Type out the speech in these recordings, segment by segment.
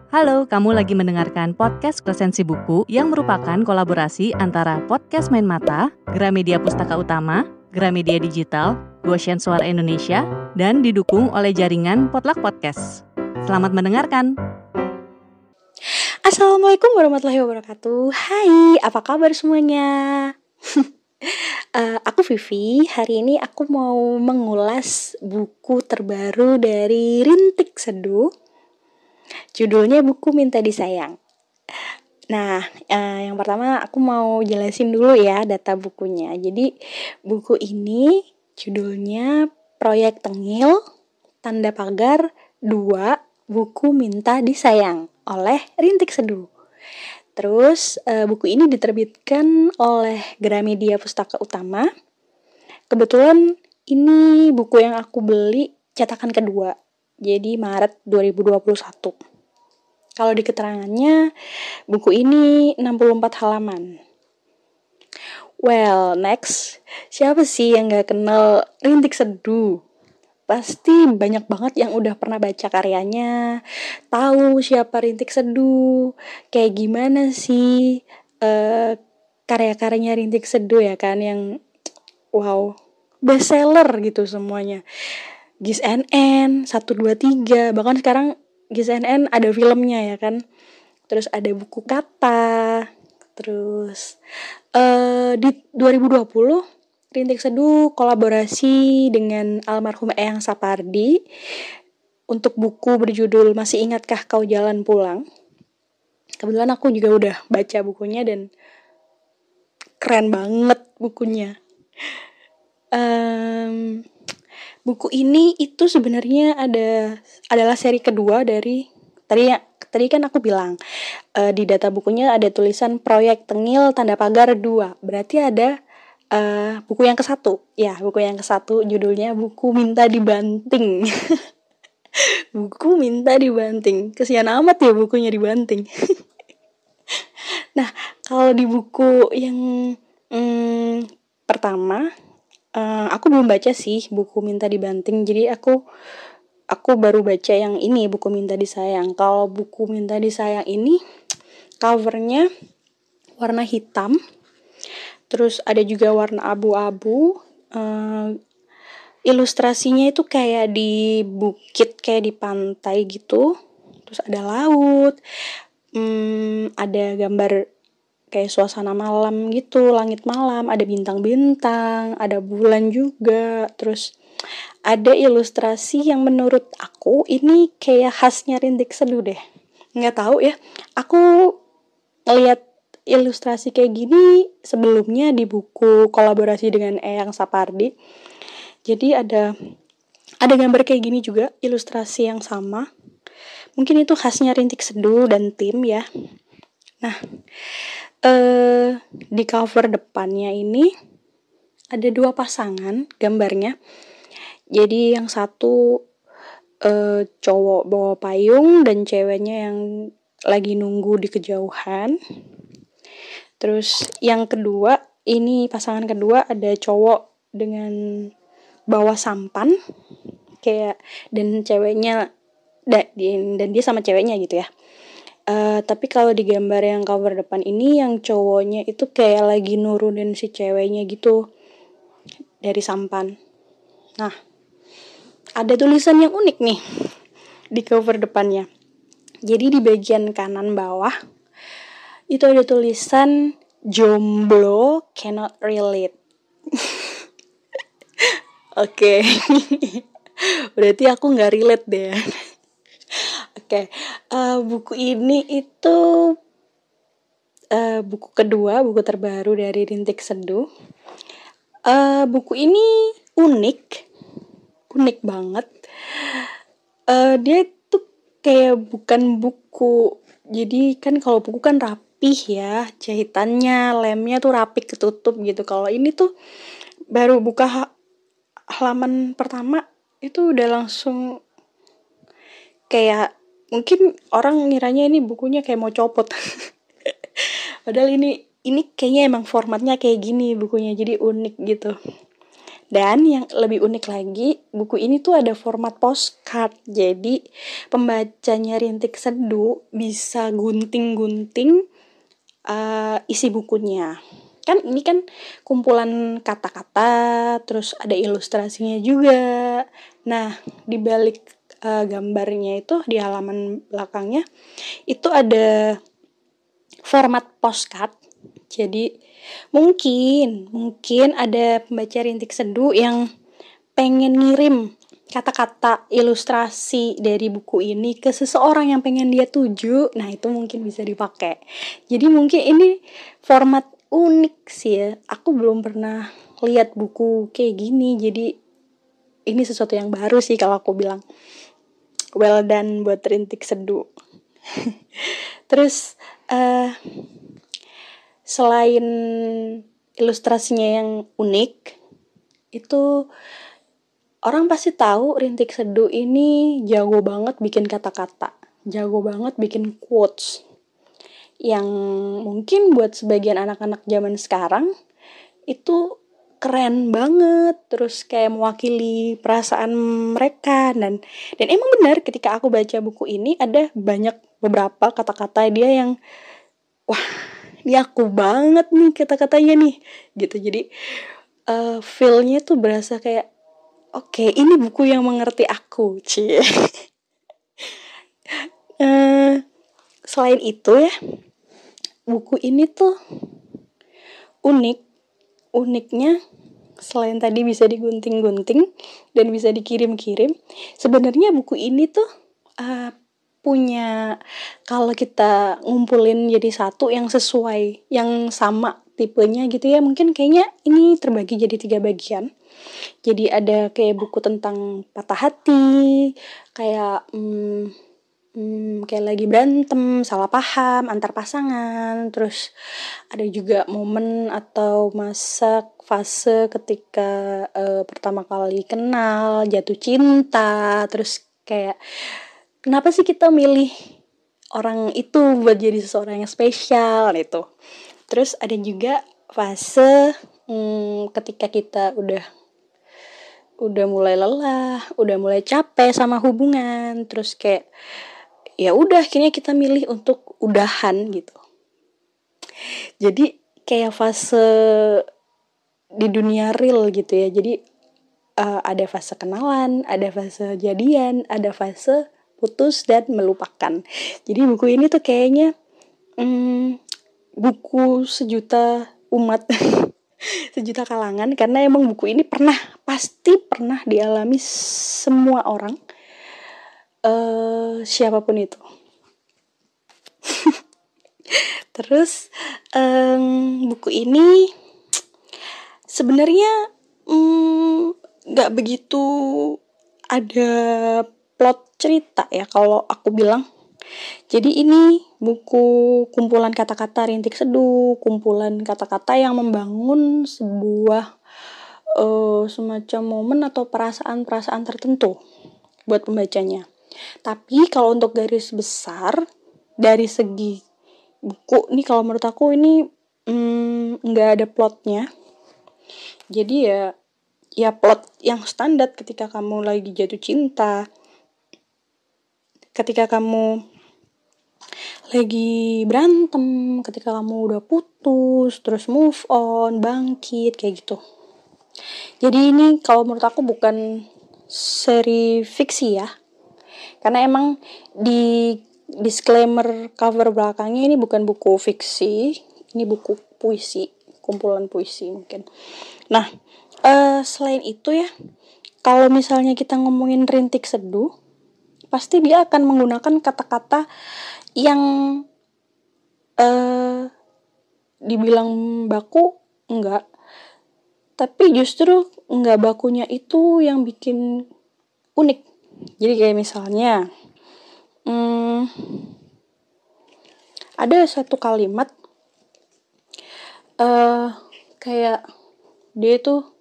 Halo, kamu lagi mendengarkan podcast Resensi Buku yang merupakan kolaborasi antara Podcast Main Mata, Gramedia Pustaka Utama, Gramedia Digital, Goshen Suara Indonesia, dan didukung oleh jaringan Potluck Podcast. Selamat mendengarkan. Assalamualaikum warahmatullahi wabarakatuh. Hai, apa kabar semuanya? Aku Vivi. Hari ini aku mau mengulas buku terbaru dari Rintik Seduh. Judulnya Buku Minta Disayang. Nah, yang pertama aku mau jelasin dulu ya data bukunya. Jadi, buku ini judulnya Proyek Tengil, Tanda Pagar 2, Buku Minta Disayang oleh Rintik Seduh. Terus buku ini diterbitkan oleh Gramedia Pustaka Utama. Kebetulan ini buku yang aku beli cetakan kedua. Jadi Maret 2021. Kalau di keterangannya, buku ini 64 halaman. Well, next. Siapa sih yang gak kenal Rintik Seduh? Pasti banyak banget yang udah pernah baca karyanya, tahu siapa Rintik Seduh, kayak gimana sih karya-karyanya Rintik Seduh ya kan, yang wow, bestseller gitu semuanya. Gis NN 123, bahkan sekarang Gis NN ada filmnya ya kan. Terus ada buku kata. Terus di 2020 Rintik Seduh kolaborasi dengan almarhum Eyang Sapardi untuk buku berjudul Masih Ingatkah Kau Jalan Pulang. Kebetulan aku juga udah baca bukunya dan keren banget bukunya. Buku ini itu sebenarnya adalah seri kedua dari tadi kan aku bilang di data bukunya ada tulisan Proyek Tengil Tanda Pagar 2. Berarti ada buku yang ke-1. Ya, buku yang ke-1 judulnya Buku Minta Dibanting. Buku Minta Dibanting. Kesian amat ya bukunya dibanting. Nah, kalau di buku yang pertama, aku belum baca sih buku Minta Dibanting. Jadi aku baru baca yang ini, Buku Minta Disayang. Kalau Buku Minta Disayang ini covernya warna hitam. Terus ada juga warna abu-abu. Ilustrasinya itu kayak di bukit, kayak di pantai gitu. Terus ada laut. Ada gambar kayak suasana malam gitu, langit malam, ada bintang-bintang, ada bulan juga. Terus ada ilustrasi yang menurut aku ini kayak khasnya Rintik Seduh deh. Nggak tahu ya. Aku ngeliat ilustrasi kayak gini sebelumnya di buku kolaborasi dengan Eyang Sapardi. Jadi ada gambar kayak gini juga, ilustrasi yang sama. Mungkin itu khasnya Rintik Seduh dan tim ya. Nah, di cover depannya ini ada 2 pasangan gambarnya. Jadi yang satu cowok bawa payung dan ceweknya yang lagi nunggu di kejauhan. Terus yang kedua, ini pasangan kedua ada cowok dengan bawa sampan kayak, dan ceweknya dan dia sama ceweknya gitu ya. Tapi kalau di gambar yang cover depan ini, yang cowoknya itu kayak lagi nurunin si ceweknya gitu dari sampan. Nah, ada tulisan yang unik nih di cover depannya. Jadi di bagian kanan bawah itu ada tulisan jomblo cannot relate. Oke. Berarti aku nggak relate deh. Oke. Buku ini itu buku kedua, buku terbaru dari Rintik Seduh. Buku ini unik banget. Dia tuh kayak bukan buku. Jadi kan kalau buku kan rapih ya, jahitannya, lemnya tuh rapi ketutup gitu. Kalau ini tuh baru buka halaman pertama itu udah langsung kayak, mungkin orang ngiranya ini bukunya kayak mau copot. Padahal ini kayaknya emang formatnya kayak gini bukunya, jadi unik gitu. Dan yang lebih unik lagi, buku ini tuh ada format postcard. Jadi pembacanya Rintik Seduh bisa gunting-gunting isi bukunya. Kan ini kan kumpulan kata-kata, terus ada ilustrasinya juga. Nah, di balik gambarnya itu di halaman belakangnya itu ada format postcard. Jadi mungkin ada pembaca Rintik Seduh yang pengen ngirim kata-kata ilustrasi dari buku ini ke seseorang yang pengen dia tuju. Nah, itu mungkin bisa dipakai. Jadi mungkin ini format unik sih ya. Aku belum pernah lihat buku kayak gini. Jadi ini sesuatu yang baru sih kalau aku bilang. Well done buat Rintik Seduh. Terus selain ilustrasinya yang unik, itu orang pasti tahu Rintik Seduh ini jago banget bikin kata-kata, jago banget bikin quotes. Yang mungkin buat sebagian anak-anak zaman sekarang itu keren banget, terus kayak mewakili perasaan mereka. Dan emang benar ketika aku baca buku ini ada beberapa kata-kata dia yang wah, ini aku banget nih kata-katanya nih gitu. Jadi feel-nya tuh berasa kayak oke, ini buku yang mengerti aku, cie. Selain itu ya, buku ini tuh uniknya selain tadi bisa digunting-gunting dan bisa dikirim-kirim, sebenarnya buku ini tuh punya, kalau kita ngumpulin jadi satu yang sesuai, yang sama tipenya gitu ya, mungkin kayaknya ini terbagi jadi 3 bagian. Jadi ada kayak buku tentang patah hati, kayak kayak lagi berantem, salah paham antar pasangan. Terus ada juga momen atau masa fase ketika pertama kali kenal, jatuh cinta. Terus kayak kenapa sih kita milih orang itu buat jadi seseorang yang spesial itu. Terus ada juga fase ketika kita udah mulai lelah, udah mulai capek sama hubungan, terus kayak ya udah akhirnya kita milih untuk udahan gitu. Jadi kayak fase di dunia real gitu ya. Jadi ada fase kenalan, ada fase jadian, ada fase putus dan melupakan. Jadi buku ini tuh kayaknya buku sejuta umat sejuta kalangan, karena emang buku ini pasti pernah dialami semua orang, siapapun itu. Terus buku ini sebenarnya nggak begitu ada plot cerita ya kalau aku bilang. Jadi ini buku kumpulan kata-kata Rintik Seduh, kumpulan kata-kata yang membangun sebuah semacam momen atau perasaan-perasaan tertentu buat pembacanya. Tapi kalau untuk garis besar dari segi buku nih, kalau menurut aku ini nggak ada plotnya. Jadi ya plot yang standar ketika kamu lagi jatuh cinta, ketika kamu lagi berantem, ketika kamu udah putus, terus move on, bangkit, kayak gitu. Jadi ini kalau menurut aku bukan seri fiksi ya, karena emang di disclaimer cover belakangnya ini bukan buku fiksi, ini buku puisi, kumpulan puisi mungkin. Nah, selain itu ya, kalau misalnya kita ngomongin Rintik Seduh, pasti dia akan menggunakan kata-kata yang dibilang baku enggak, tapi justru enggak bakunya itu yang bikin unik. Jadi kayak misalnya ada satu kalimat kayak dia tuh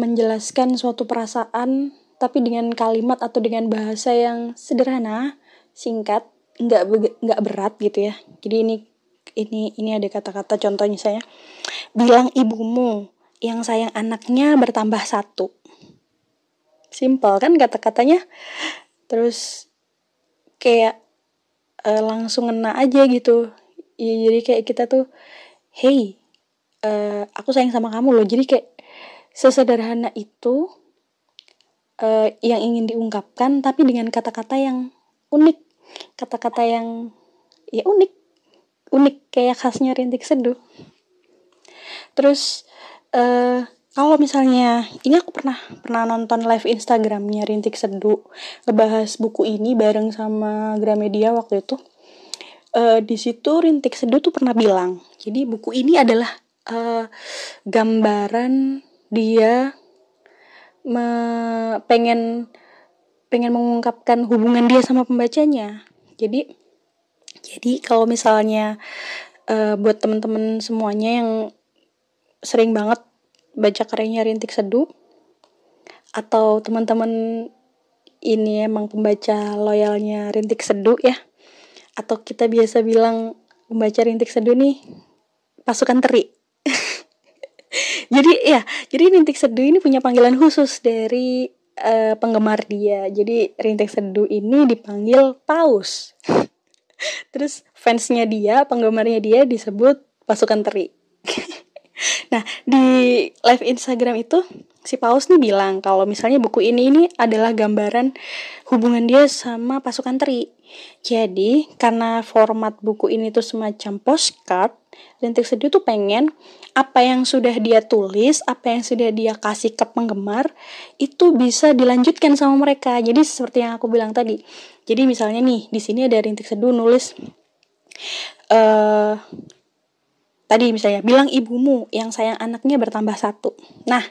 menjelaskan suatu perasaan tapi dengan kalimat atau dengan bahasa yang sederhana, singkat, nggak berat gitu ya. Jadi ini ada kata-kata, contohnya saya bilang ibumu, yang sayang anaknya bertambah satu. Simple kan kata-katanya, terus kayak langsung ngena aja gitu ya. Jadi kayak kita tuh, hey, aku sayang sama kamu loh. Jadi kayak sesederhana itu yang ingin diungkapkan, tapi dengan kata-kata yang unik, kata-kata yang ya unik kayak khasnya Rintik Seduh. Terus kalau misalnya ini aku pernah nonton live Instagramnya Rintik Seduh ngebahas buku ini bareng sama Gramedia waktu itu. Di situ Rintik Seduh tuh pernah bilang, jadi buku ini adalah gambaran dia pengen mengungkapkan hubungan dia sama pembacanya. Jadi kalau misalnya buat teman-teman semuanya yang sering banget baca karyanya Rintik Seduh, atau teman-teman ini emang pembaca loyalnya Rintik Seduh ya, atau kita biasa bilang pembaca Rintik Seduh nih pasukan teri. Jadi Rintik Seduh ini punya panggilan khusus dari penggemar dia. Jadi Rintik Seduh ini dipanggil Paus. Terus fansnya dia, penggemarnya dia disebut pasukan teri. Nah, di live Instagram itu si Paus nih bilang kalau misalnya buku ini adalah gambaran hubungan dia sama pasukan teri. Jadi, karena format buku ini tuh semacam postcard, Rintik Seduh tuh pengen apa yang sudah dia tulis, apa yang sudah dia kasih ke penggemar, itu bisa dilanjutkan sama mereka. Jadi seperti yang aku bilang tadi. Jadi misalnya nih, di sini ada Rintik Seduh nulis tadi misalnya, bilang ibumu yang sayang anaknya bertambah satu. Nah,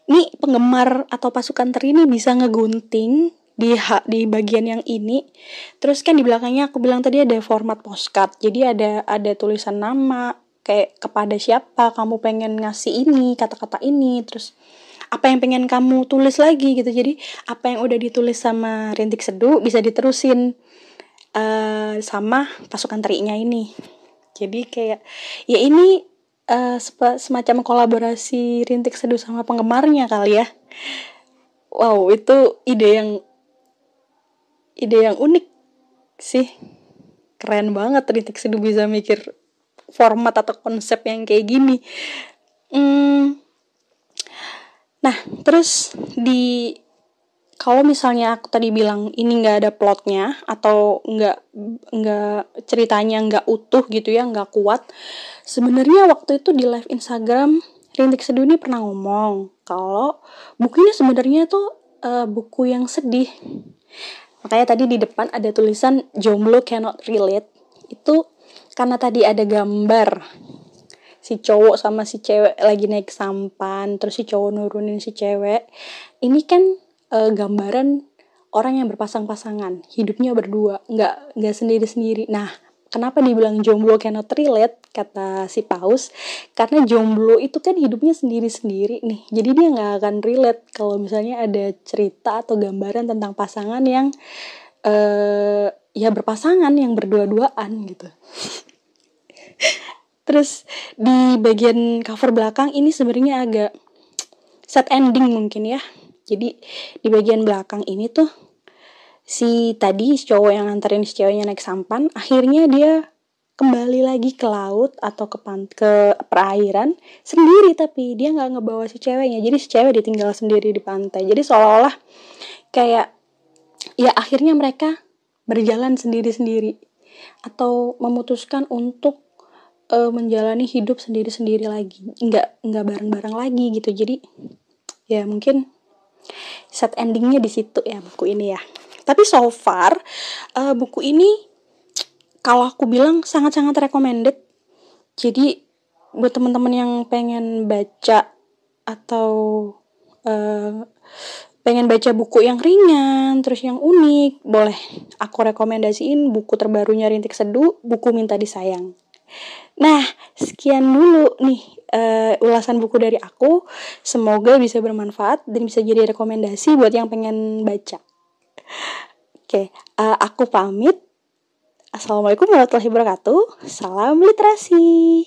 ini penggemar atau pasukan teri ini bisa ngegunting di bagian yang ini. Terus kan di belakangnya aku bilang tadi ada format postcard. Jadi ada tulisan nama, kayak kepada siapa kamu pengen ngasih ini, kata-kata ini, terus apa yang pengen kamu tulis lagi gitu. Jadi apa yang udah ditulis sama Rintik Seduh bisa diterusin sama pasukan terinya ini. Jadi kayak ya ini semacam kolaborasi Rintik Seduh sama penggemarnya kali ya. Wow, itu ide yang unik sih. Keren banget Rintik Seduh bisa mikir format atau konsep yang kayak gini. Nah, terus kalau misalnya aku tadi bilang ini nggak ada plotnya atau nggak ceritanya nggak utuh gitu ya, nggak kuat. Sebenarnya waktu itu di live Instagram Rintik Seduh ini pernah ngomong kalau bukunya sebenarnya tuh buku yang sedih. Makanya tadi di depan ada tulisan jomblo cannot relate. Itu karena tadi ada gambar si cowok sama si cewek lagi naik sampan, terus si cowok nurunin si cewek. Ini kan gambaran orang yang berpasang-pasangan, hidupnya berdua, nggak sendiri-sendiri. Nah, kenapa dibilang jomblo cannot relate, kata si Paus, karena jomblo itu kan hidupnya sendiri-sendiri nih, jadi dia nggak akan relate kalau misalnya ada cerita atau gambaran tentang pasangan yang ya berpasangan, yang berdua-duaan gitu. Terus di bagian cover belakang ini sebenarnya agak sad ending mungkin ya. Jadi di bagian belakang ini tuh si cowok yang nganterin si ceweknya naik sampan, akhirnya dia kembali lagi ke laut atau ke perairan sendiri, tapi dia nggak ngebawa si ceweknya. Jadi si cewek ditinggal sendiri di pantai. Jadi seolah-olah kayak ya akhirnya mereka berjalan sendiri-sendiri atau memutuskan untuk menjalani hidup sendiri-sendiri lagi, nggak bareng-bareng lagi gitu. Jadi ya mungkin sad endingnya di situ ya buku ini ya. Tapi so far buku ini kalau aku bilang sangat-sangat recommended. Jadi buat teman-teman yang pengen baca atau pengen baca buku yang ringan terus yang unik, boleh aku rekomendasiin buku terbarunya Rintik Seduh, buku Minta Disayang. Nah, sekian dulu nih ulasan buku dari aku. Semoga bisa bermanfaat dan bisa jadi rekomendasi buat yang pengen baca. Oke, aku pamit. Assalamualaikum warahmatullahi wabarakatuh. Salam literasi.